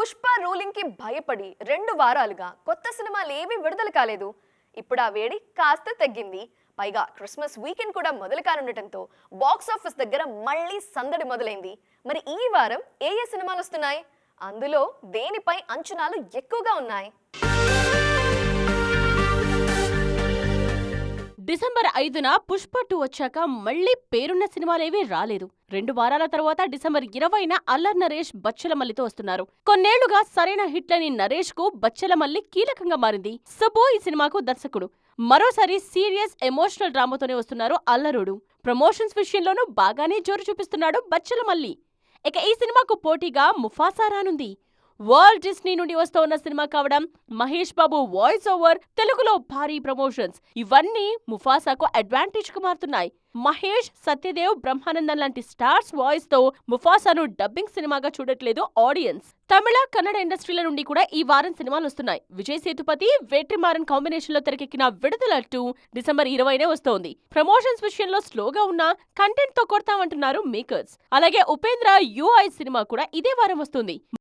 Pushpa ruling కి భయపడి 2 వారాలుగా కొత్త సినిమాలు ఏమీ విడుదల కాలేదు. ఇప్పుడు ఆ వేడి కాస్త తగ్గింది. పైగా క్రిస్మస్ వీకెండ్ కూడా మొదలు కానుండటంతో బాక్స్ ఆఫీస్ దగ్గర మళ్ళీ సందడి మొదలైంది. మరి ఈ వారం ఏ ఏ సినిమాలు వస్తున్నాయి? అందులో దేనిపై అంచనాలు ఎక్కువగా ఉన్నాయి? డిసెంబర్ 5న పుష్ప 2 వచ్చాక మళ్లీ పేరున్న సినిమాలేవీ రాలేదు. 2 వారాల తర్వాత డిసెంబర్ 20న అల్లర్ నరేష్ బచ్చెలమల్లితో వస్తున్నారు. కొన్నేళ్లుగా సరైన హిట్లని నరేష్ కు బచ్చెలమల్లి కీలకంగా మారింది. సుబ్బు ఈ సినిమాకు దర్శకుడు. మరోసారి సీరియస్ ఎమోషనల్ డ్రామాతోనే వస్తున్నారు అల్లరుడు. ప్రమోషన్స్ విషయంలోనూ బాగానే జోరు చూపిస్తున్నాడు బచ్చెలమల్లి. ఇక ఈ సినిమాకు పోటీగా ముఫాసా రానుంది. వరల్డ్ డిస్నీ నుండి వస్తోన్న సినిమా కావడం, మహేష్ బాబు వాయిస్ ఓవర్, తెలుగులో భారీ ప్రమోషన్స్ ఇవన్నీ ముఫాసాకు అడ్వాంటేజ్ గా మారుతున్నాయి. మహేష్, సత్యదేవ్, బ్రహ్మానందం లాంటి స్టార్స్ వాయిస్ తో ముఫాసాను డబ్బింగ్ సినిమాగా చూడట్లేదు ఆడియన్స్. తమిళ, కన్నడ ఇండస్ట్రీల నుండి కూడా ఈ వారం సినిమాలు వస్తున్నాయి. విజయ్ సేతుపతి, వెట్రిమారన్ కాంబినేషన్ లో తెరకెక్కిన విడుదల 2 డిసెంబర్ 20నే వస్తోంది. ప్రమోషన్స్ విషయంలో స్లోగా ఉన్నా కంటెంట్ తో కొడతామంటున్నారు మేకర్స్. అలాగే ఉపేంద్ర యూఐ సినిమా కూడా ఇదే వారం వస్తుంది.